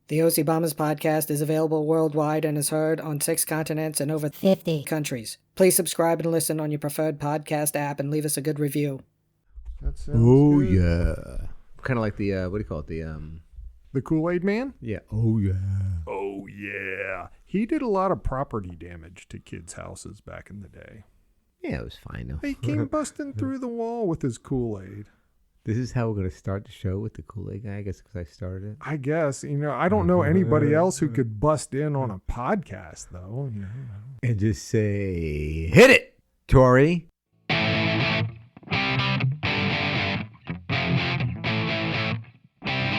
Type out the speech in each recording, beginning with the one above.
The OC Bombers podcast is available worldwide and is heard on 6 continents and over 50 countries. Please subscribe and listen on your preferred podcast app and leave us a good review. That sounds good. Yeah. Kind of like the, what do you call it? The Kool-Aid Man? Yeah. Oh, yeah. Oh, yeah. He did a lot of property damage to kids' houses back in the day. Yeah, it was fine, though. He came busting through the wall with his Kool-Aid. This is how we're going to start the show with the Kool-Aid guy, I guess, because I started it. I guess. I don't know anybody else who could bust in on a podcast, though. And just say, hit it, Tori.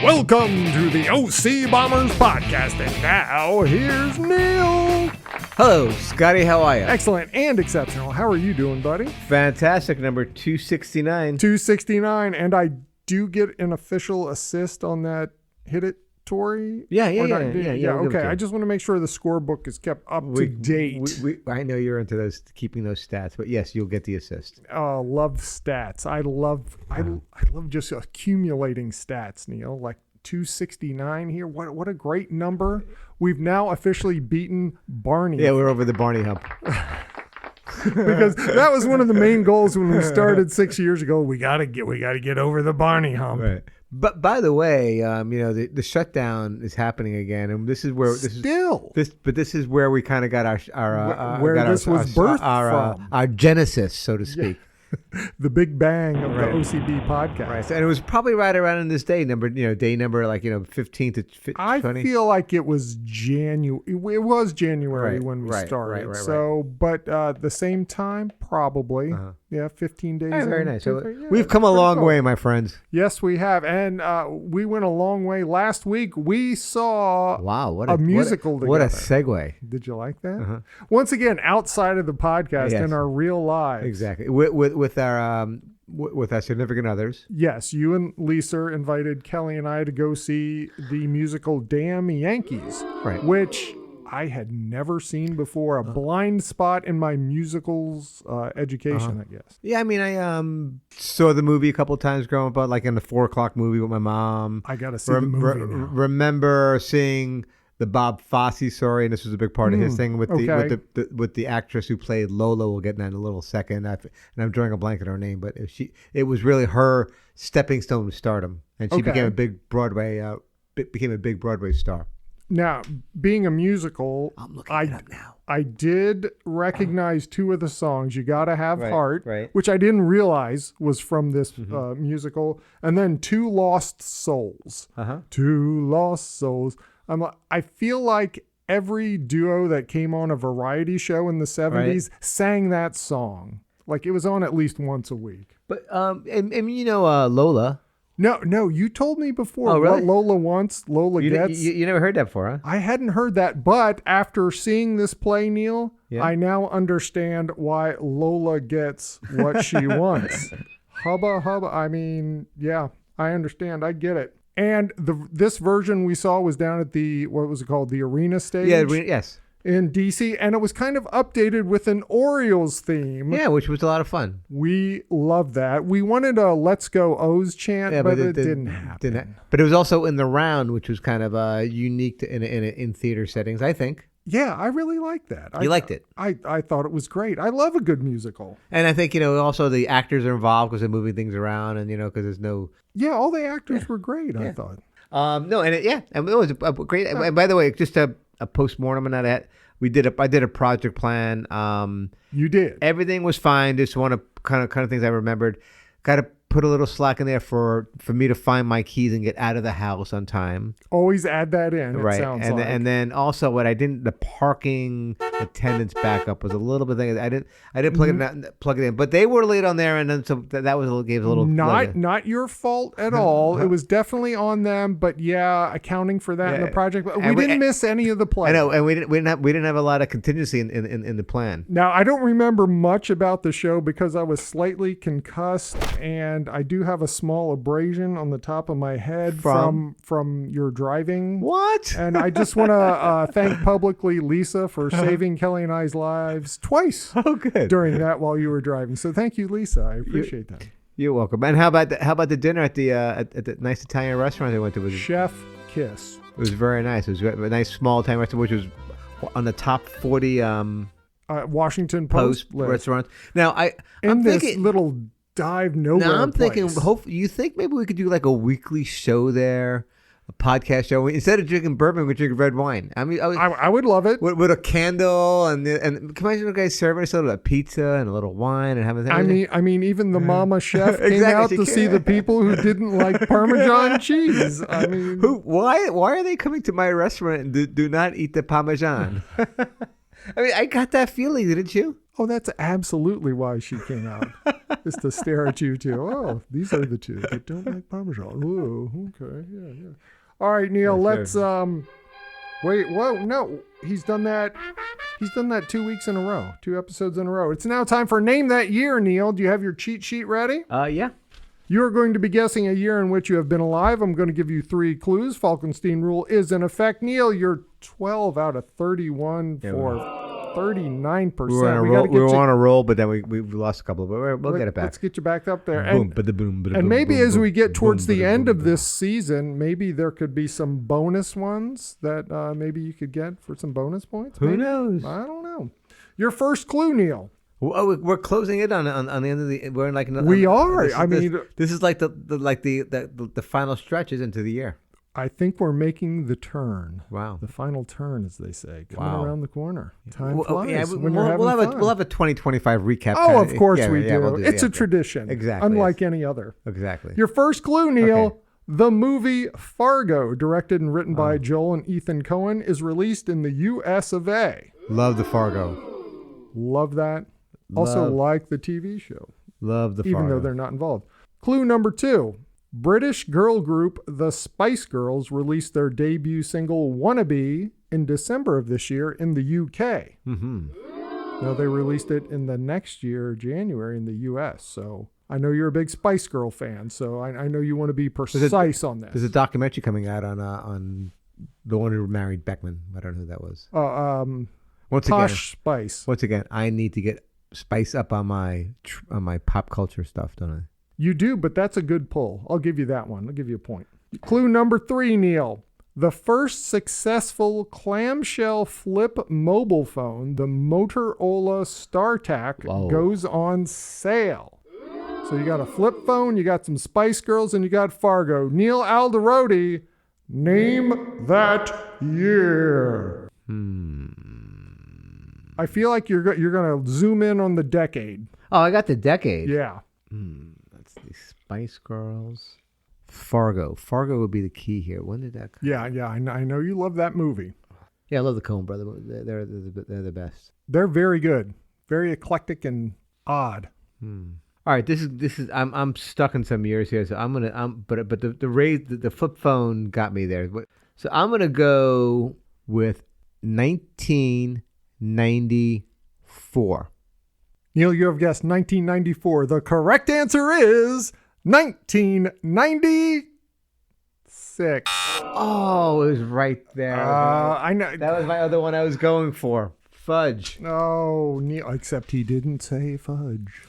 Welcome to the OC Bombers podcast. And now, here's Neil. Hello, Scotty. How are you? Excellent and exceptional. How are you doing, buddy? Fantastic. Number 269. 269. And I do get an official assist on that hit it, Tori? Yeah. Okay. Okay. I just want to make sure the scorebook is kept up to date. I know you're into those, keeping those stats, but yes, you'll get the assist. Love stats. I love just accumulating stats, Neil. Like 269 here. What a great number. We've now officially beaten Barney. Yeah, we're over the Barney hump. Because that was one of the main goals when we started 6 years ago. We gotta get over the Barney hump. Right. But by the way, the shutdown is happening again, and this is where this is where we kind of got our genesis, so to speak. The big bang of the OCB podcast. Right. And it was probably right around in this day number 15 to 20. I feel like it was January. It was January when we started. But the same time, probably. 15 days. Very nice. So we've come a long way, my friends. Yes, we have. And we went a long way. Last week, we saw a musical together. What a segue. Did you like that? Once again, outside of the podcast in our real lives. Exactly. With our significant others. Yes, you and Lisa invited Kelly and I to go see the musical Damn Yankees, which I had never seen before. A blind spot in my musicals education, I guess. Yeah, I mean, I saw the movie a couple of times growing up, like in the 4:00 movie with my mom. I got to see the movie now. Remember seeing the Bob Fosse story, and this was a big part of his thing with the actress who played Lola. We'll get in that in a little second. And I'm drawing a blank on her name, but it was really her stepping stone to stardom, and she became a big Broadway star. Now, being a musical, I'm looking it up now. I did recognize two of the songs. You Gotta Have Heart, right. which I didn't realize was from this musical, and then Two Lost Souls. Two Lost Souls. I feel like every duo that came on a variety show in the 70s sang that song. Like it was on at least once a week. But Lola. No, you told me before really? What Lola wants, Lola gets. You never heard that before, huh? I hadn't heard that, but after seeing this play, Neil, I now understand why Lola gets what she wants. Hubba hubba. I mean, yeah, I understand. I get it. And this version we saw was down at the, what was it called? The arena stage? Yeah, yes. In DC. And it was kind of updated with an Orioles theme. Yeah, which was a lot of fun. We love that. We wanted a Let's Go O's chant, but it didn't happen. But it was also in the round, which was kind of unique in theater settings, I think. Yeah, I really liked that. You liked it? I thought it was great. I love a good musical. And I think, also the actors are involved because they're moving things around and, because there's no... Yeah, all the actors were great, I thought. And it was a great... And by the way, just a postmortem on that, I did a project plan. You did? Everything was fine. Just one of kind of things I remembered. Got to put a little slack in there for me to find my keys and get out of the house on time. Always add that in. Right. It sounds and then also the parking attendance backup was a little bit thing. I didn't plug it in, but they were late on there, and then so that gave a little not your fault at all. It was definitely on them, but accounting for that in the project, we didn't miss any of the play. I know, and we didn't have a lot of contingency in the plan. Now I don't remember much about the show because I was slightly concussed, and I do have a small abrasion on the top of my head from your driving. What? And I just want to thank publicly Lisa for saving Kelly and I's lives twice during that while you were driving. So thank you, Lisa. I appreciate that. You're welcome. And how about the dinner at the nice Italian restaurant they went to? Chef Kiss. It was very nice. It was a nice small time restaurant, which was on the top 40 Washington Post restaurants. Now I'm this thinking little dive nowhere. Now I'm thinking, place. you think maybe we could do like a weekly show there, a podcast show. Instead of drinking bourbon, we drink red wine. I mean, I would love it with a candle and can you imagine a guy serving us a pizza and a little wine and having. I mean, even the mama chef came out to see the people who didn't like Parmesan cheese. I mean, why are they coming to my restaurant and do not eat the Parmesan? I mean, I got that feeling, didn't you? Oh, that's absolutely why she came out. Is to stare at you two. Oh, these are the two that don't like Parmesan. Oh, okay, yeah. All right, Neil. Let's wait. Whoa, no, he's done that. He's done that 2 weeks in a row, 2 episodes in a row. It's now time for Name That Year, Neil. Do you have your cheat sheet ready? Yeah. You're going to be guessing a year in which you have been alive. I'm going to give you 3 clues. Falkenstein rule is in effect. Neil, you're 12 out of 31 for 39%. We were on a roll, but then we lost a couple. But we'll get it back. Let's get you back up there. And maybe as we get towards the end of this season, maybe there could be some bonus ones that maybe you could get for some bonus points. Who knows? I don't know. Your first clue, Neil. Oh, we're closing it on the end of the. We're in like. We are. This is like the final stretches into the year. I think we're making the turn. Wow. The final turn, as they say, coming around the corner. Time flies Yeah, when you're having fun. We'll have a 2025 recap. Oh, of course we do. We'll It's a tradition. Exactly. Unlike any other. Exactly. Your first clue, Neil. The movie Fargo, directed and written by Joel and Ethan Coen, is released in the U.S. of A. Love the Fargo. Love that. Also like the TV show. Love the Fargo. Even though they're not involved. Clue number 2. British girl group The Spice Girls released their debut single Wannabe in December of this year in the UK. Mm-hmm. Now they released it in the next year, January, in the US. So I know you're a big Spice Girl fan, so I know you want to be precise on this. There's a documentary coming out on the one who married Beckman. I don't know who that was. Tosh Spice. Once again, I need to get Spice up on my pop culture stuff, don't I? You do, but that's a good pull. I'll give you that one. I'll give you a point. Clue number 3, Neil. The first successful clamshell flip mobile phone, the Motorola StarTAC, goes on sale. So you got a flip phone, you got some Spice Girls, and you got Fargo. Neil Alderodi, name that year. I feel like you're going to zoom in on the decade. Oh, I got the decade. Yeah. That's the Spice Girls. Fargo would be the key here. When did that come? Yeah, I know you love that movie. Yeah, I love the Coen brothers. They're the best. They're very good. Very eclectic and odd. All right, this is I'm stuck in some years here, so but the flip phone got me there. So I'm gonna go with 1994. Neil, you have guessed 1994. The correct answer is 1996. Oh, it was right there. I know. That was my other one I was going for. Fudge. No, Neil, except he didn't say fudge.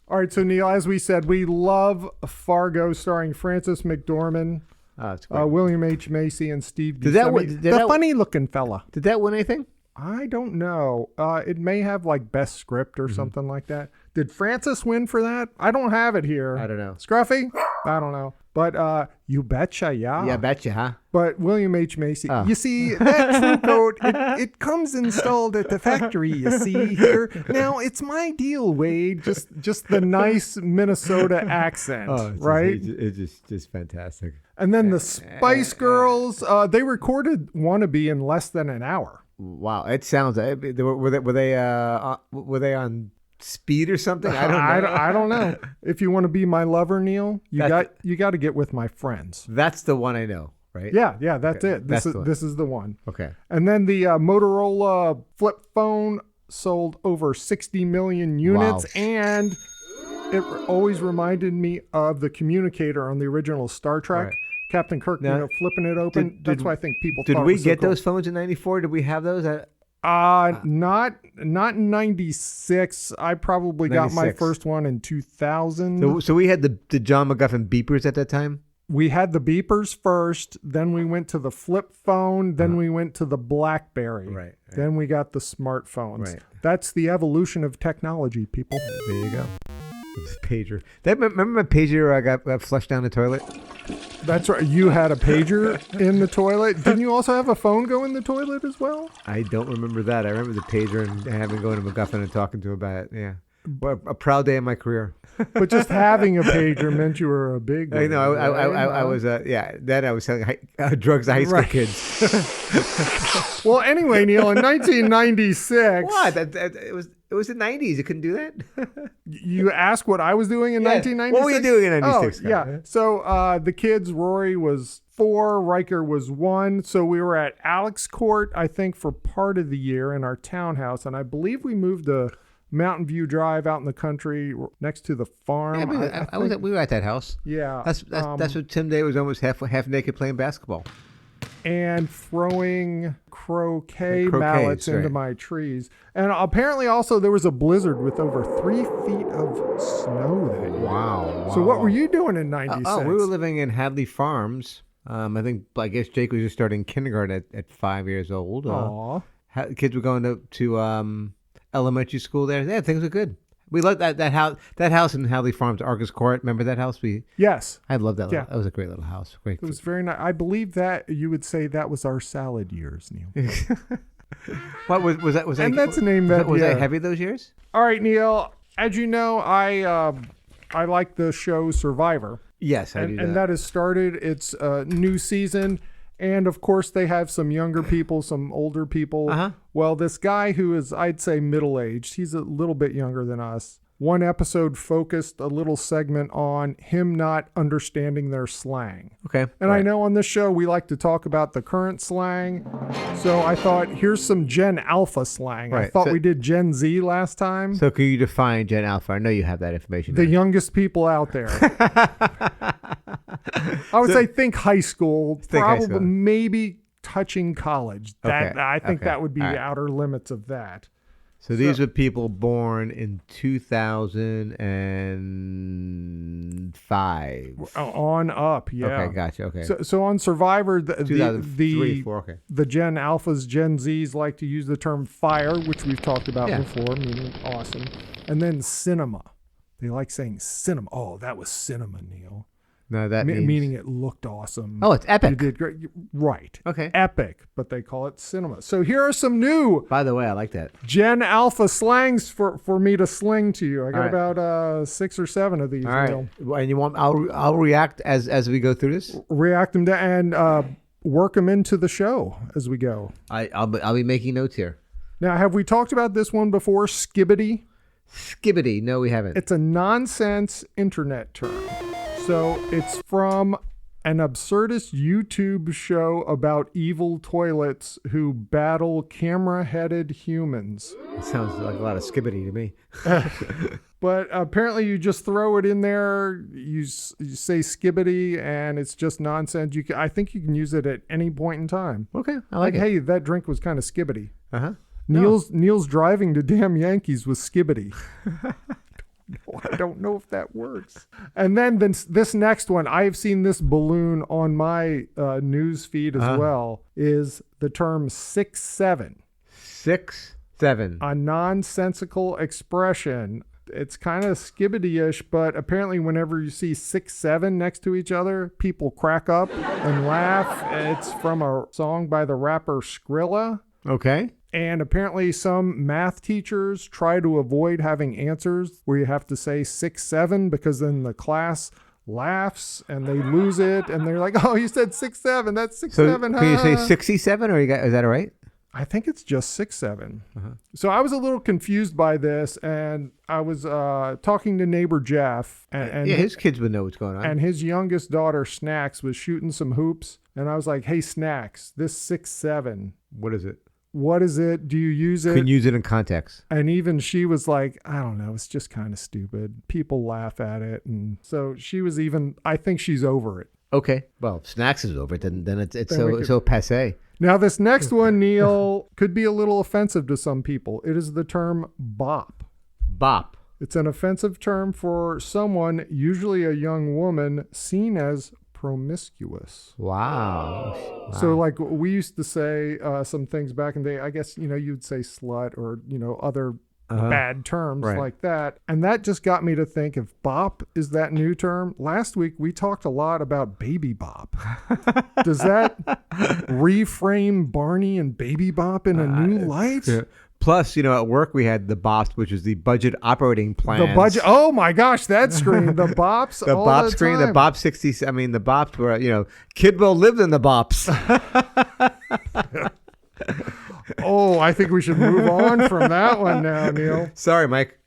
All right, so Neil, as we said, we love Fargo, starring Frances McDormand, William H. Macy, and Steve Buscemi. The funny-looking fella. Did that win anything? I don't know. It may have like best script or something like that. Did Francis win for that? I don't have it here. I don't know. Scruffy? I don't know. But you betcha, yeah. Yeah, betcha, huh? But William H. Macy. You see, that True Coat, it comes installed at the factory, you see here. Now, it's my deal, Wade. Just the nice Minnesota accent, right? It's just fantastic. And then the Spice Girls, they recorded Wannabe in less than an hour. Wow, it sounds. Were they on speed or something? I don't know. I don't know. If you want to be my lover, Neil, you got to get with my friends. That's the one I know, right? Yeah, that's it. This is the one. Okay. And then the Motorola flip phone sold over 60 million units, and it always reminded me of the communicator on the original Star Trek. Right. Captain Kirk, flipping it open. That's why I think people thought it was so cool. Did we get those phones in 94? Did we have those? Not in 96. I probably 96. Got my first one in 2000. So we had the John McGuffin beepers at that time? We had the beepers first, then we went to the flip phone, then we went to the BlackBerry. Right. Then we got the smartphones. Right. That's the evolution of technology, people. There you go. This pager. Remember my pager I got flushed down the toilet? That's right. You had a pager in the toilet. Didn't you also have a phone go in the toilet as well? I don't remember that. I remember the pager and having going to MacGuffin and talking to him about it. Yeah. But a proud day in my career. But just having a pager meant you were a big one. I know. I was, then I was selling drugs to high school kids. Well, anyway, Neil, in 1996. What? It was the 90s. You couldn't do that? You asked what I was doing in 1996? What were you doing in 96? Oh, yeah. So the kids, Rory was 4, Riker was 1. So we were at Alex Court, I think, for part of the year in our townhouse. And I believe we moved to Mountain View Drive out in the country next to the farm. Yeah, we were at that house. Yeah. That's what Tim Day was almost half naked playing basketball. And throwing croquet mallets into my trees. And apparently also there was a blizzard with over 3 feet of snow that year. Wow. So what were you doing in 96? We were living in Hadley Farms. I guess Jake was just starting kindergarten at 5 years old. Aww. Kids were going to elementary school there. Yeah, things were good. We loved that house. That house in Hadley Farms, Argus Court. Remember that house? Yes. I loved that. Yeah. That was a great little house. Great. It was very nice. I believe that you would say that was our salad years, Neil. What was that? Was and that, that's a name that was that heavy those years? All right, Neil. As you know, I like the show Survivor. Yes, I do. And that has started its new season. And of course, they have some younger people, some older people. Uh-huh. Well, this guy who is, I'd say, middle-aged, he's a little bit younger than us. One episode focused a little segment on him not understanding their slang. Okay. And I know on this show, we like to talk about the current slang. So I thought, here's some Gen Alpha slang. Right. I thought we did Gen Z last time. So can you define Gen Alpha? I know you have that information. The youngest people out there. I would say think high school, probably maybe touching college. I think that would be the outer limits of that. So these are people born in 2005. On up, yeah. Okay, gotcha. Okay. So on Survivor, the 4, okay. The Gen Alphas, Gen Zs like to use the term fire, which we've talked about before, meaning awesome. And then cinema. They like saying cinema. Oh, that was cinema, Neil. No, that meaning it looked awesome. Oh, it's epic. You did great. Right. Okay. Epic, but they call it cinema. So here are some new. By the way, I like that. Gen Alpha slangs for me to sling to you. I got about 6 or 7 of these. All right. And you want? I'll react as we go through this. React them to and work them into the show as we go. I'll be making notes here. Now, have we talked about this one before? Skibidi. Skibidi. No, we haven't. It's a nonsense internet term. So it's from an absurdist YouTube show about evil toilets who battle camera-headed humans. It sounds like a lot of skibidi to me. But apparently you just throw it in there, you say skibidi, and it's just nonsense. I think you can use it at any point in time. Okay, I like it. Hey, that drink was kind of skibidi. Uh-huh. Neil's driving to damn Yankees was skibidi. I don't know if that works. And then this next one, I have seen this balloon on my news feed as well, is the term 6'7". 6'7". A nonsensical expression. It's kind of skibidi-ish, but apparently whenever you see 6'7" next to each other, people crack up and laugh. It's from a song by the rapper Skrilla. Okay. And apparently some math teachers try to avoid having answers where you have to say 6'7" because then the class laughs and they lose it and they're like, oh, you said 6'7". That's 6'7". So can you say 67 or is that all right? I think it's just 6'7". So I was a little confused by this, and I was talking to neighbor Jeff, and his kids would know what's going on. And his youngest daughter Snacks was shooting some hoops, and I was like, hey Snacks, this 6'7". What is it? What is it? Do you use it? Can use it in context. And even she was like, I don't know. It's just kind of stupid. People laugh at it. And so she was I think she's over it. Okay. Well, if Snacks is over it, then it's so passe. Now, this next one, Neil, could be a little offensive to some people. It is the term bop. Bop. It's an offensive term for someone, usually a young woman, seen as promiscuous. Wow. So like we used to say some things back in the day, I guess, you'd say slut or, other bad terms like that. And that just got me to think if bop is that new term. Last week we talked a lot about baby bop. Does that reframe Barney and baby bop in a new light? Yeah. Plus, at work we had the BOPS, which is the budget operating plan. The budget. Oh my gosh, that screen. The BOPS. The BOPS screen. Time. The BOPS 60. I mean, the BOPS were, Kidwell lived in the BOPS. Oh, I think we should move on from that one now, Neil. Sorry, Mike.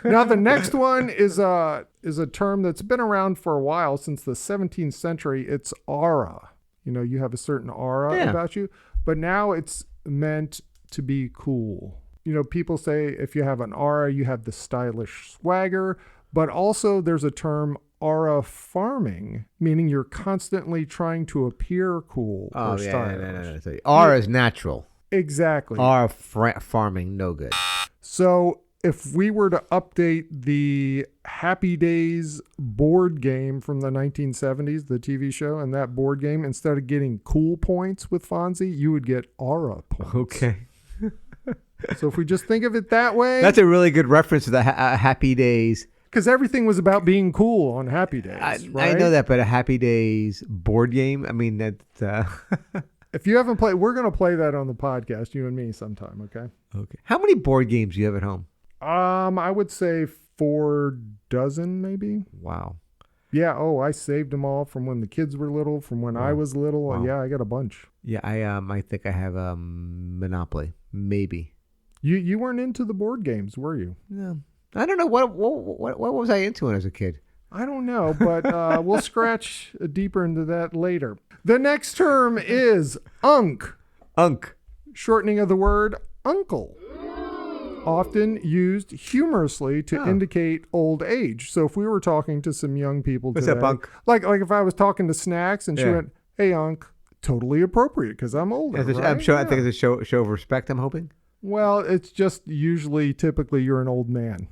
Now, the next one is a term that's been around for a while, since the 17th century. It's aura. You have a certain aura about you, but now it's meant to be cool. People say if you have an aura, you have the stylish swagger, but also there's a term aura farming, meaning you're constantly trying to appear cool or stylish. No. So aura is natural. Exactly. Aura farming, no good. So if we were to update the Happy Days board game from the 1970s, the TV show, and that board game, instead of getting cool points with Fonzie, you would get aura points. Okay. So if we just think of it that way. That's a really good reference to the Happy Days. Because everything was about being cool on Happy Days, right? I know that, but a Happy Days board game, I mean, that... If you haven't played, we're going to play that on the podcast, you and me sometime, okay? Okay. How many board games do you have at home? I would say 4 dozen, maybe. Wow. Yeah. Oh, I saved them all from when the kids were little, from when I was little. Wow. Yeah, I got a bunch. Yeah, I think I have Monopoly, maybe. You weren't into the board games, were you? No. I don't know what was I into when I was a kid. I don't know, but we'll scratch deeper into that later. The next term is unk. Unk. Shortening of the word uncle. Often used humorously to indicate old age. So if we were talking to some young people today. What's up, Unk? Like if I was talking to Snacks and she went, "Hey, Unk," totally appropriate because I'm older. Right? I'm sure. I think it's a show of respect, I'm hoping. Well, it's just typically you're an old man.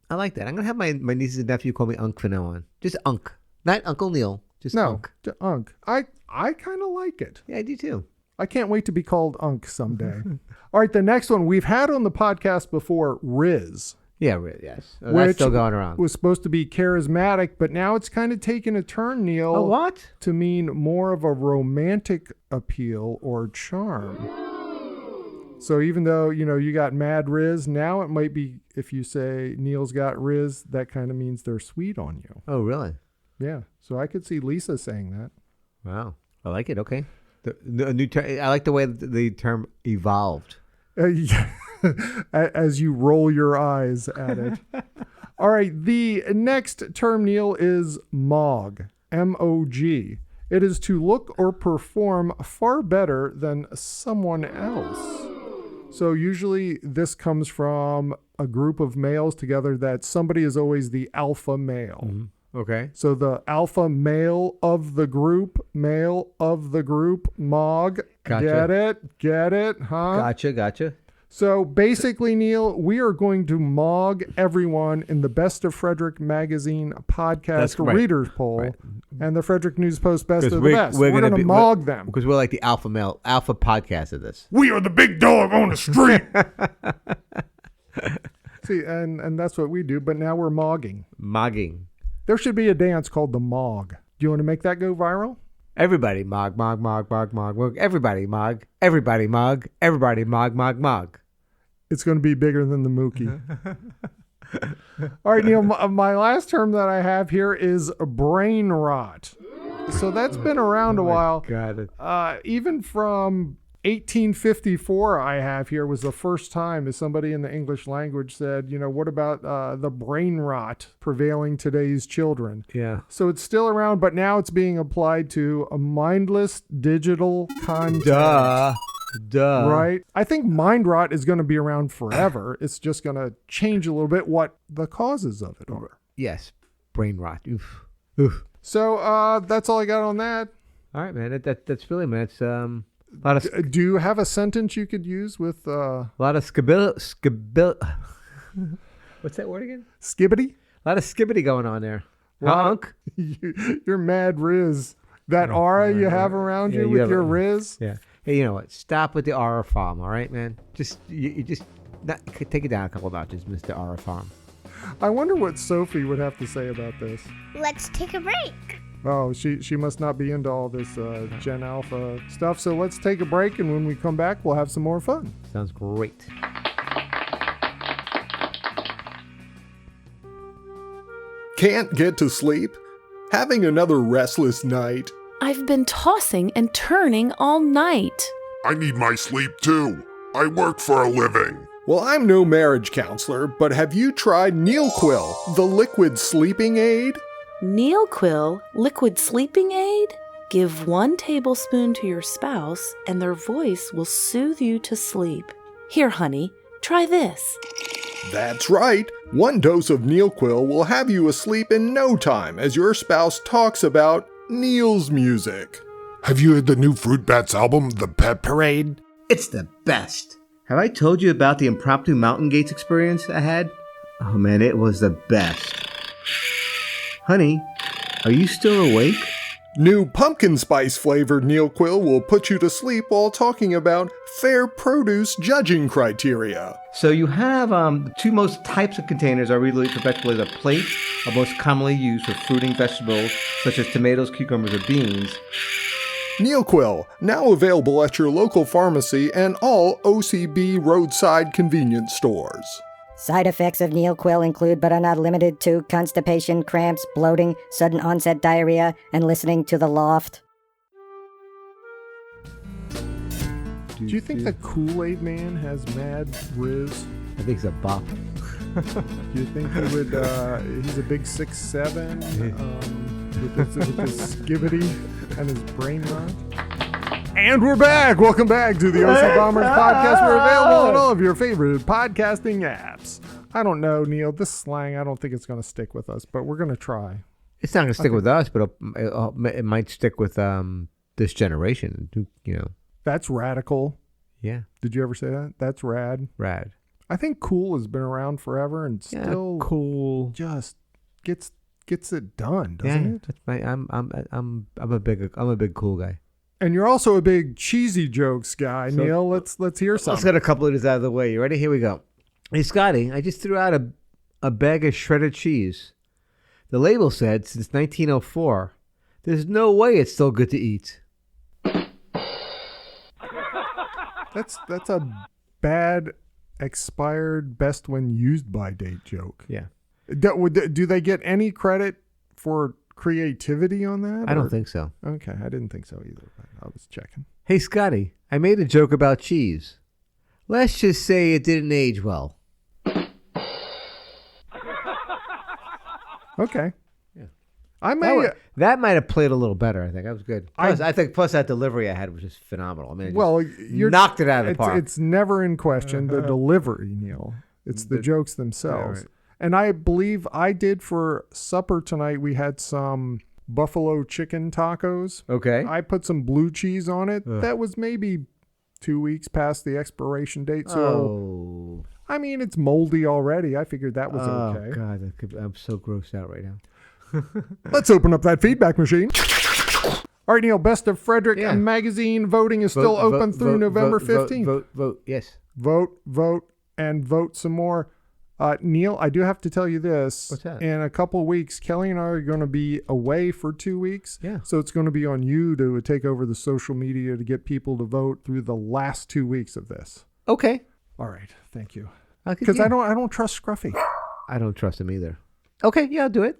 I like that. I'm going to have my nieces and nephew call me Unk from now on. Just Unk. Not Uncle Neil. Just Unk. Unk. I kind of like it. Yeah, I do too. I can't wait to be called Unk someday. All right, the next one we've had on the podcast before, Riz. Yeah, yes. That's still going around. Was supposed to be charismatic, but now it's kind of taken a turn, Neil. Oh, what? To mean more of a romantic appeal or charm. So even though, you got mad Riz, now it might be, if you say Neil's got Riz, that kind of means they're sweet on you. Oh, really? Yeah. So I could see Lisa saying that. Wow. I like it. Okay. The new term. I like the way the term evolved. As you roll your eyes at it. All right. The next term, Neil, is MOG. M-O-G. It is to look or perform far better than someone else. So usually this comes from a group of males together that somebody is always the alpha male. Mm-hmm. Okay. So the alpha male of the group, MOG. Gotcha. Get it, huh? Gotcha. So basically, Neil, we are going to MOG everyone in the Best of Frederick Magazine podcast readers poll and the Frederick News Post Best of the Best. We're going to MOG them. Because we're like the alpha podcast of this. We are the big dog on the street. See, and that's what we do, but now we're MOGing. Mogging. There should be a dance called the MOG. Do you want to make that go viral? Everybody MOG. Everybody MOG. Everybody MOG. Everybody MOG. It's going to be bigger than the Mookie. All right, Neil, my last term that I have here is brain rot. So that's been around a while. Got it. Even from 1854, I have here, was the first time as somebody in the English language said, what about the brain rot prevailing today's children? Yeah. So it's still around, but now it's being applied to a mindless digital content. Duh. Right? I think mind rot is going to be around forever. It's just going to change a little bit what the causes of it are. Yes. Brain rot. Oof. So that's all I got on that. All right, man. That's really, man. It's a lot of... Do you have a sentence you could use with... A lot of Skibidi. What's that word again? Skibidi? A lot of Skibidi going on there. Unk? You're mad Riz. that aura you have around you with your Riz. Yeah. Hey, you know what? Stop with the aura farm, all right, man? You just take it down a couple of notches, Mr. Aura Farm. I wonder what Sophie would have to say about this. Let's take a break. Oh, she must not be into all this Gen Alpha stuff. So let's take a break, and when we come back, we'll have some more fun. Sounds great. Can't get to sleep? Having another restless night? I've been tossing and turning all night. I need my sleep too. I work for a living. Well, I'm no marriage counselor, but have you tried NeilQuil, the liquid sleeping aid? NeilQuil liquid sleeping aid? Give 1 tablespoon to your spouse and their voice will soothe you to sleep. Here, honey, try this. That's right. 1 dose of NeilQuil will have you asleep in no time as your spouse talks about Neil's music. Have you heard the new Fruit Bats album, The Pet Parade? It's the best. Have I told you about the impromptu Mountain Gates experience I had? Oh man, it was the best. Honey, are you still awake? New pumpkin spice flavored NeilQuil will put you to sleep while talking about fair produce judging criteria. So you have the 2 most types of containers are really perfectly the plate are most commonly used for fruiting vegetables such as tomatoes, cucumbers, or beans. NeilQuil, now available at your local pharmacy and all OCB roadside convenience stores. Side effects of NeilQuil include but are not limited to constipation, cramps, bloating, sudden onset diarrhea, and listening to The Loft. Do you think the Kool-Aid Man has mad Riz? I think it's a bop. Do you think he would, he's a big 6'7", with his skibidi and his brain rot? And we're back! Welcome back to the OC Bombers podcast. We're available on all of your favorite podcasting apps. I don't know, Neil. This slang, I don't think it's going to stick with us, but we're going to try. It's not going to stick with us, but it might stick with this generation. You know. That's radical. Yeah. Did you ever say that? That's rad. Rad. I think cool has been around forever and still cool. Just gets it done, doesn't it? That's I'm a big cool guy. And you're also a big cheesy jokes guy, so, Neil. Let's hear something. Let's get a couple of these out of the way. You ready? Here we go. Hey, Scotty, I just threw out a bag of shredded cheese. The label said since 1904. There's no way it's still good to eat. That's a bad expired best when used by date joke. Yeah. Do they get any credit for creativity on that? I don't think so. Okay, I didn't think so either. But I was checking. Hey, Scotty, I made a joke about cheese. Let's just say it didn't age well. Okay. Yeah. That might have played a little better. I think that was good. Plus that delivery I had was just phenomenal. I mean, you knocked it out of the park. It's never in question the delivery, Neil. It's the jokes themselves. Right. And I believe I did for supper tonight. We had some buffalo chicken tacos. Okay. I put some blue cheese on it. That was maybe 2 weeks past the expiration date. So, I mean, it's moldy already. I figured that was okay. Oh, God. I'm so grossed out right now. Let's open up that feedback machine. All right, Neil, Best of Frederick magazine voting is still open through November 15th. Vote, yes. Vote, and vote some more. Neil, I do have to tell you this. What's that? In a couple of weeks, Kelly and I are going to be away for 2 weeks. Yeah. So it's going to be on you to take over the social media to get people to vote through the last 2 weeks of this. Okay. All right. Thank you. Because I don't trust Scruffy. I don't trust him either. Okay. Yeah, I'll do it.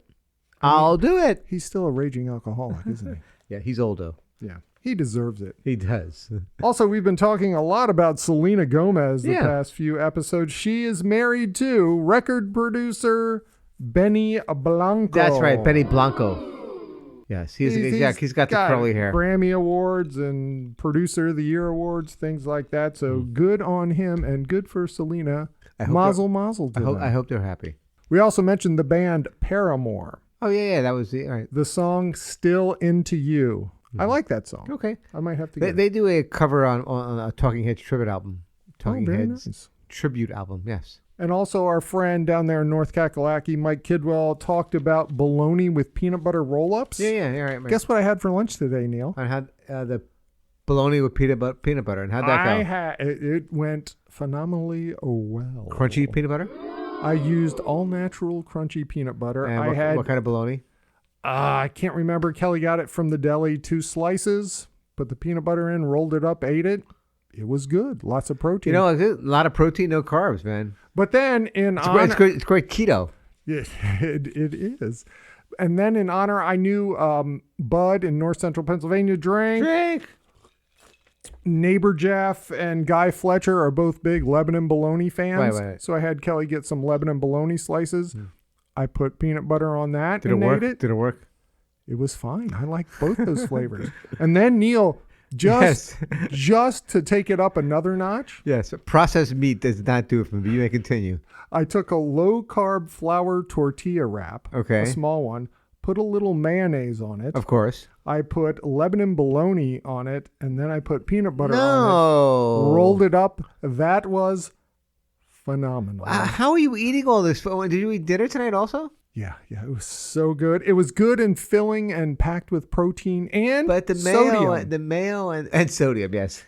I'll do it. He's still a raging alcoholic, isn't he? Yeah, he's old though. Yeah. He deserves it. He does. Also, we've been talking a lot about Selena Gomez the past few episodes. She is married to record producer Benny Blanco. That's right, Benny Blanco. Yes, he's got the curly hair. Grammy Awards and Producer of the Year Awards, things like that. So good on him and good for Selena. Mazel mazel to them. I hope they're happy. We also mentioned the band Paramore. Oh, yeah, that was all right. The song Still Into You. I like that song. Okay. I might have to They do a cover on a Talking Heads tribute album. Talking Heads nice. tribute album, yes. And also our friend down there in North Kakalaki, Mike Kidwell, talked about bologna with peanut butter roll-ups. Yeah, right. Right. Guess what I had for lunch today, Neil? I had the bologna with peanut butter. And how'd that go? It went phenomenally well. Crunchy peanut butter? I used all natural crunchy peanut butter. And what kind of bologna? I can't remember. Kelly got it from the deli, 2 slices, put the peanut butter in, rolled it up, ate it. It was good. Lots of protein. A lot of protein, no carbs, man. But then it's great keto. Yeah, it is. And then in honor, I knew Bud in North Central Pennsylvania drank. Neighbor Jeff and Guy Fletcher are both big Lebanon bologna fans. Right. So I had Kelly get some Lebanon bologna slices. I put peanut butter on that. Did it work? Did it work? It was fine. I like both those flavors. And then Neil, just to take it up another notch. Yes, processed meat does not do it for me. You may continue. I took a low-carb flour tortilla wrap, okay, a small one, put a little mayonnaise on it. Of course. I put Lebanon bologna on it, and then I put peanut butter on it. Rolled it up. That was phenomenal. How are you eating all this? Did you eat dinner tonight also? Yeah, it was so good. It was good and filling and packed with protein and sodium. The mayo and sodium, yes.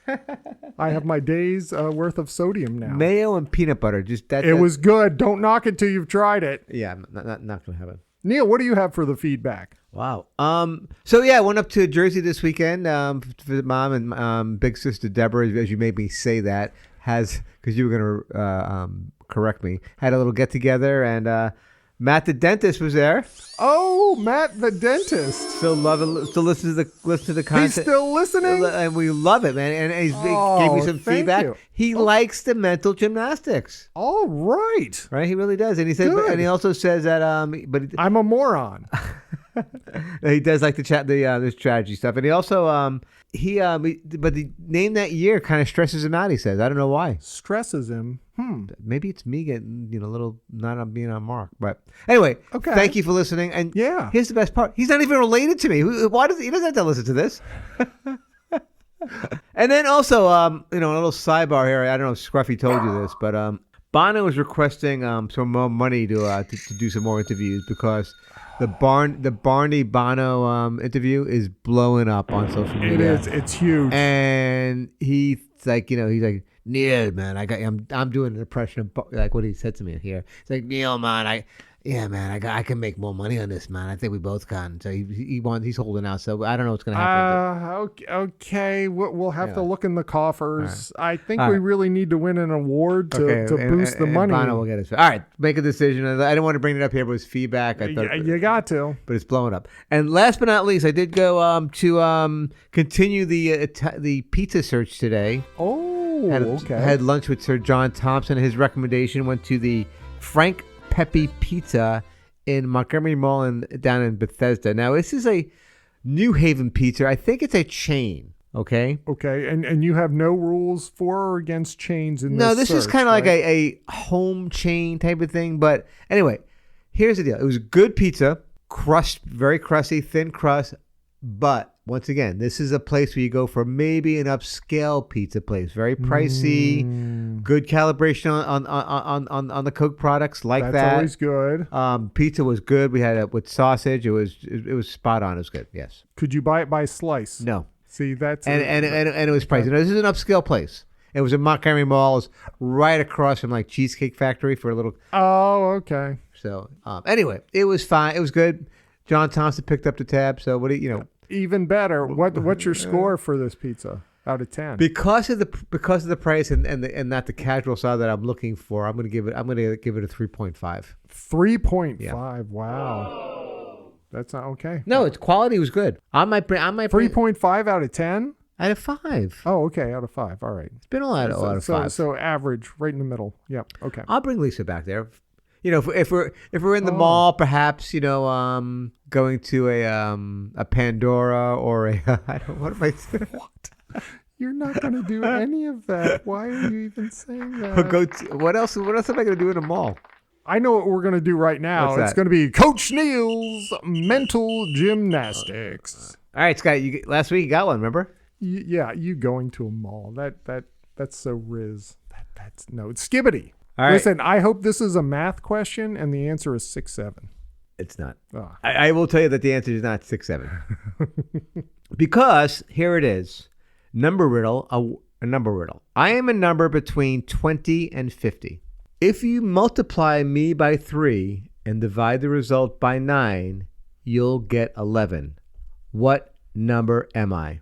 I have my day's worth of sodium now. Mayo and peanut butter, It was good. Don't knock it till you've tried it. Yeah, I'm not going to have it. Neil, what do you have for the feedback? Wow. So yeah, I went up to Jersey this weekend for mom and big sister Deborah, as you made me say that, because you were going to correct me, had a little get together, and Matt the dentist was there. Oh, Matt the dentist. Still listen to the content. He's still listening? And we love it, man. And he gave me some feedback. He likes the mental gymnastics. All right. Right? He really does. And he said, and he also says that I'm a moron. He does like the strategy stuff. And he also but the name that year kind of stresses him out, he says. I don't know why. Stresses him. Maybe it's me getting, a little not on being on mark. But anyway, okay. Thank you for listening. And here's the best part. He's not even related to me. Why he doesn't have to listen to this? And then also, a little sidebar here. I don't know if Scruffy told you this, but Bono is requesting some more money to do some more interviews because the Barney Bono interview is blowing up on social media. It is. It's huge. And he's like, Neil, man, I'm doing an impression of like what he said to me here. It's like, Neil, man, I can make more money on this, man. I think we both can. So he's holding out. So I don't know what's gonna happen. Okay, we'll have to look in the coffers. Right. I think we really need to win an award to boost the money. Bono will get it. All right, make a decision. I didn't want to bring it up here, but it was feedback. I thought you got to. But it's blowing up. And last but not least, I did go to continue the pizza search today. Oh. Had lunch with Sir John Thompson. His recommendation went to the Frank Pepe Pizza in Montgomery Mall down in Bethesda. Now, this is a New Haven pizza. I think it's a chain, okay? Okay, and you have no rules for or against chains in this No, this is kind of right? like a home chain type of thing. But anyway, here's the deal. It was good pizza, crust, very crusty, thin crust, but once again, this is a place where you go for maybe an upscale pizza place. Very pricey, good calibration on the Coke products like that. That's always good. Pizza was good. We had it with sausage. It was spot on. It was good. Yes. Could you buy it by slice? No. See, that's and it was pricey. Now, this is an upscale place. It was in Montgomery Mall. It was right across from like Cheesecake Factory for a little. Oh, okay. So anyway, it was fine. It was good. John Thompson picked up the tab. So what do you know? Even better. What's your score for this pizza out of 10? Because of the price and not the casual side that I'm looking for, I'm gonna give it a 3.5. 3.5. Yeah. Wow. That's not okay. No, its quality was good. I might 3.5 out of 10. Out of 5. Oh, okay, out of 5. All right. It's been a lot of 5. So average, right in the middle. Yep. Okay. I'll bring Lisa back there. If we're in the mall, perhaps going to a Pandora or what am I saying? What? You're not going to do any of that. Why are you even saying that? What else am I going to do in a mall? I know what we're going to do right now. It's going to be Coach Neil's mental gymnastics. All right, Scott. Last week you got one, remember? Yeah, you going to a mall. That's so Riz. It's Skibidi. All right. Listen, I hope this is a math question, and the answer is 6'7". It's not. Oh. I will tell you that the answer is not 6'7". Because here it is. Number riddle, a number riddle. I am a number between 20 and 50. If you multiply me by 3 and divide the result by 9, you'll get 11. What number am I?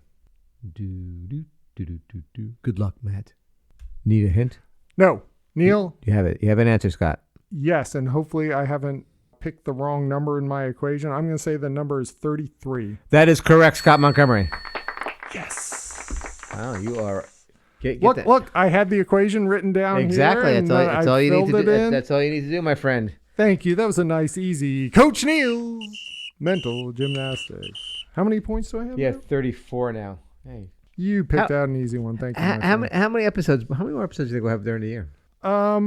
Good luck, Matt. Need a hint? No. Neil? You have it. You have an answer, Scott. Yes, and hopefully I haven't picked the wrong number in my equation. I'm going to say the number is 33. That is correct, Scott Montgomery. Yes. Wow, you are... Look, I had the equation written down exactly. here. Exactly. That's all you need to do. That's all you need to do, my friend. Thank you. That was a nice, easy. Coach Neil's mental gymnastics. How many points do I have? Yeah, 34 now. Hey. You picked out an easy one. Thank you. How many episodes? How many more episodes do you think we'll have during the year? I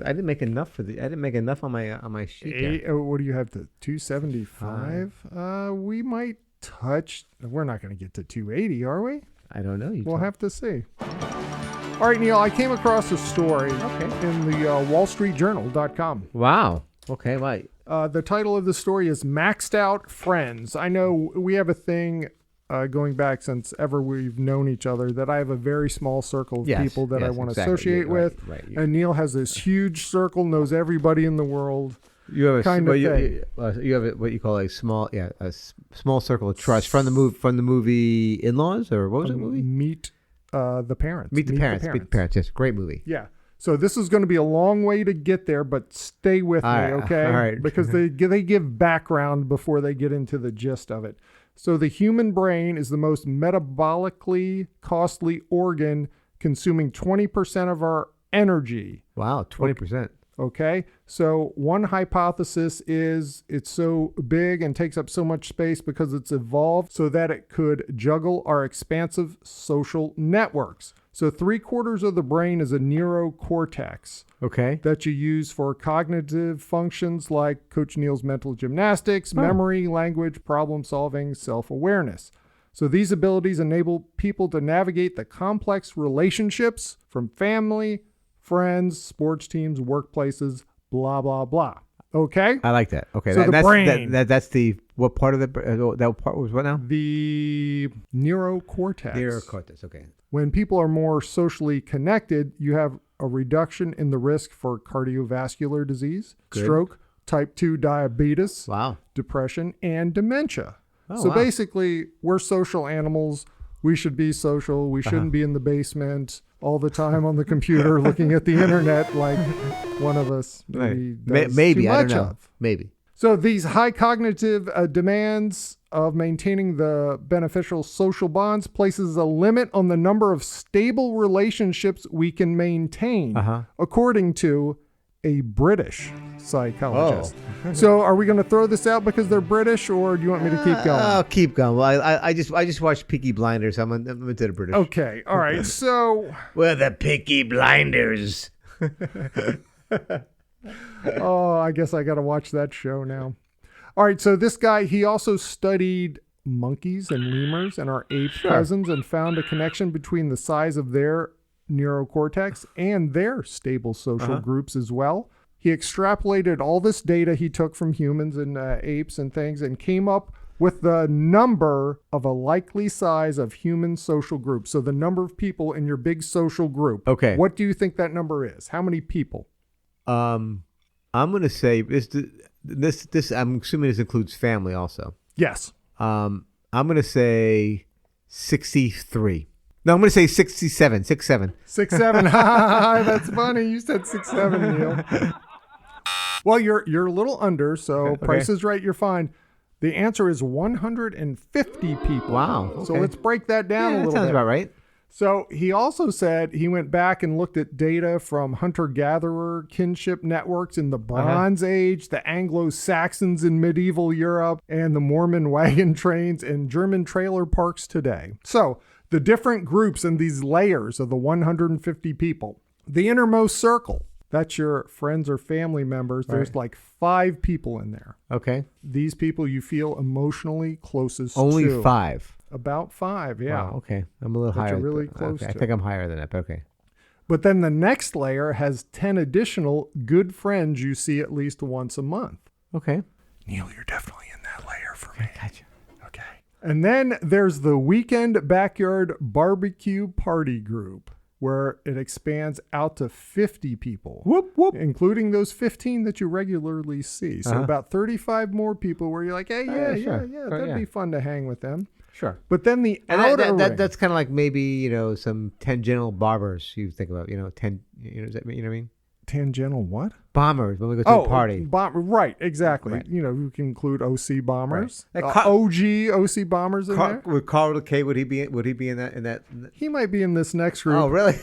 didn't make enough I didn't make enough on my sheet. What do you have to 275? We might touch. We're not going to get to 280, are we? I don't know. We'll have to see. All right, Neil. I came across a story in the WallStreetJournal.com. Wow. Okay. Right. The title of the story is "Maxed Out Friends." I know we have a thing. Going back since ever we've known each other, that I have a very small circle of people that I want to associate with. Right, and Neil has this huge circle, knows everybody in the world. You have you have what you call a small circle of trust from the movie In-Laws, or what was the movie? Meet the Parents. Meet the Parents. Yes, great movie. Yeah. So this is going to be a long way to get there, but stay with me, okay? All right. Because they give background before they get into the gist of it. So the human brain is the most metabolically costly organ, consuming 20% of our energy. Wow, 20%. Okay. So one hypothesis is it's so big and takes up so much space because it's evolved so that it could juggle our expansive social networks. So 3/4 of the brain is a neurocortex. Okay. That you use for cognitive functions like Coach Neil's mental gymnastics, memory, language, problem solving, self-awareness. So these abilities enable people to navigate the complex relationships from family, friends, sports teams, workplaces, blah, blah, blah. Okay? I like that. Okay. So the brain. That's the, what part of that part was what now? The neurocortex. Neurocortex, okay. When people are more socially connected, you have a reduction in the risk for cardiovascular disease, stroke, type 2 diabetes, depression, and dementia. Basically, we're social animals. We should be social. We shouldn't be in the basement all the time on the computer looking at the internet like one of us maybe does too much of. Maybe. So these high cognitive demands of maintaining the beneficial social bonds places a limit on the number of stable relationships we can maintain, according to a British psychologist. So are we going to throw this out because they're British, or do you want me to keep going? I'll keep going. Well, I just watched Peaky Blinders. I'm into the British. Okay. All right. So we're the Peaky Blinders. Oh, I guess I got to watch that show now. All right. So this guy, he also studied monkeys and lemurs and our ape cousins and found a connection between the size of their neurocortex and their stable social groups as well. He extrapolated all this data he took from humans and apes and things and came up with the number of a likely size of human social groups. So the number of people in your big social group. Okay. What do you think that number is? How many people? I'm going to say this. I'm assuming this includes family also. Yes. I'm going to say 63. No, I'm going to say 67. 6'7". 6'7". That's funny. You said 6'7", Neil. Well, you're a little under, so Price is Right. You're fine. The answer is 150 people. Wow. Okay. So let's break that down a little bit. That sounds about right. So he also said he went back and looked at data from hunter-gatherer kinship networks in the Bronze Age, the Anglo-Saxons in medieval Europe, and the Mormon wagon trains and German trailer parks today. So the different groups and these layers of the 150 people. The innermost circle, that's your friends or family members. There's like 5 people in there. Okay. These people you feel emotionally closest Only to. 5. About 5, yeah. Wow, okay. I'm a little higher. You're really close I to. think I'm higher than that, but okay. But then the next layer has 10 additional good friends you see at least once a month. Okay. Neil, you're definitely in that layer for me. Gotcha. Okay. And then there's the weekend backyard barbecue party group, where it expands out to 50 people. Whoop, whoop. Including those 15 that you regularly see. So about 35 more people where you're like, hey, that'd be fun to hang with them. Sure. But then the outer ring. That's kind of like maybe, some tangential bombers you think about, does that mean, you know what I mean? Tangential what? Bombers when we go to a party. Right, exactly. Right. You can include OC bombers. Right. OG OC bombers in there. With Carl with a K, would he be in that? He might be in this next group. Oh, really?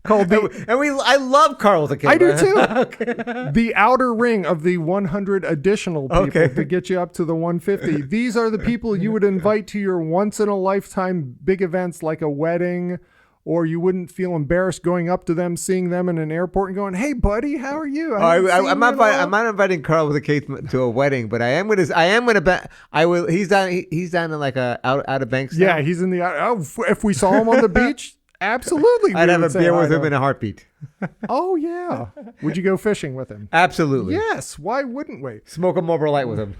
Called I love Carl with a K. I do too. Okay. The outer ring of the 100 additional people to get you up to the 150. These are the people you would invite to your once in a lifetime big events like a wedding, or you wouldn't feel embarrassed going up to them, seeing them in an airport and going, "Hey, buddy, how are you?" I'm not inviting Carl with a K to a wedding, but I am gonna bet I will. He's down in like a out of Banks. Yeah, he's in the out. Oh, if we saw him on the beach. Absolutely. I'd have a beer with him in a heartbeat. Oh, yeah. Would you go fishing with him? Absolutely. Yes. Why wouldn't we? Smoke a Marlboro Light with him.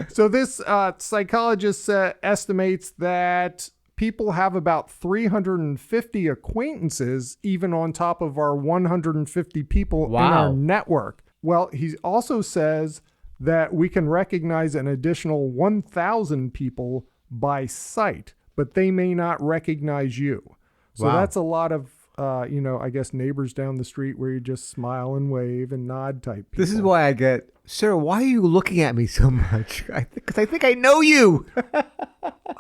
So this psychologist estimates that people have about 350 acquaintances, even on top of our 150 people in our network. Well, he also says that we can recognize an additional 1,000 people by sight, but they may not recognize you. So that's a lot of, I guess neighbors down the street where you just smile and wave and nod type people. This is why I get, sir, why are you looking at me so much? Because I think I know you.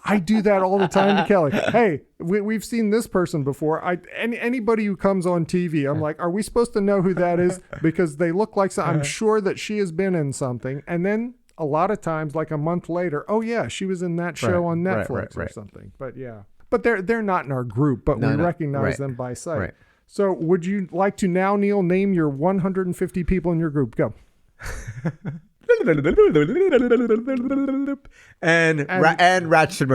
I do that all the time to Kelly. Hey, we've seen this person before. Anybody who comes on TV, I'm like, are we supposed to know who that is? Because they look like I'm sure that she has been in something. And then a lot of times, like a month later, oh yeah, she was in that show on Netflix or something. But yeah. But they're not in our group, but we recognize them by sight. Right. So would you like to now, Neil, name your 150 people in your group? Go. and Ratchet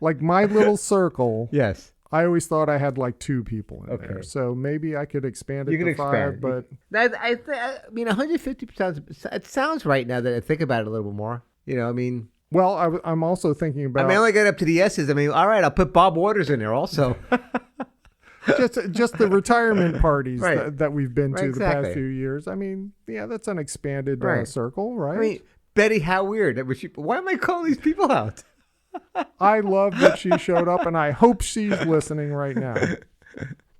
Like my little circle. Yes. I always thought I had like 2 people in there. So maybe I could expand it to 5, but... I mean, 150 sounds right now that I think about it a little bit more. Well, I'm also thinking about... I only get up to the S's. all right, I'll put Bob Waters in there also. just the retirement parties that we've been to the past few years. That's an expanded circle, right? Betty, how weird. Why am I calling these people out? I love that she showed up, and I hope she's listening right now.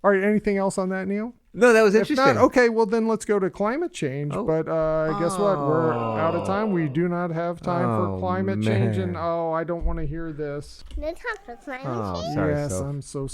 All right, anything else on that, Neil? No, that was interesting. If not, okay, well then let's go to climate change. But guess what? We're out of time. We do not have time for climate change, and I don't want to hear this. No time for climate change? Sorry, yes, Soph. I'm so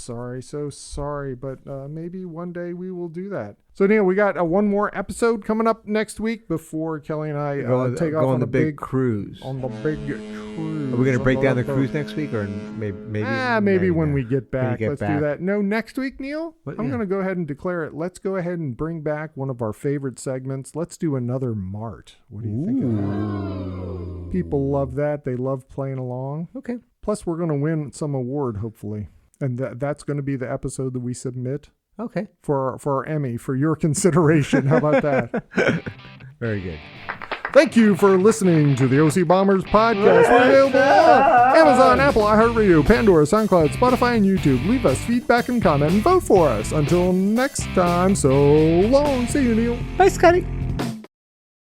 sorry, but maybe one day we will do that. So Neil, we got one more episode coming up next week before Kelly and I take off on the big cruise. On the big cruise. Are we going to break down the cruise next week, or maybe when we get back? Let's do that. No, next week, Neil. I'm going to go ahead and declare it. Let's go ahead and bring back one of our favorite segments. Let's do another Mart. What do you think of that? People love that. They love playing along. Okay. Plus, we're going to win some award, hopefully. And that's going to be the episode that we submit. Okay. For our Emmy, for your consideration. How about that? Very good. Thank you for listening to the OC Bombers podcast. We're available on Amazon, Apple, iHeartRadio, Pandora, SoundCloud, Spotify, and YouTube. Leave us feedback and comment and vote for us. Until next time, so long. See you, Neil. Bye, Scotty.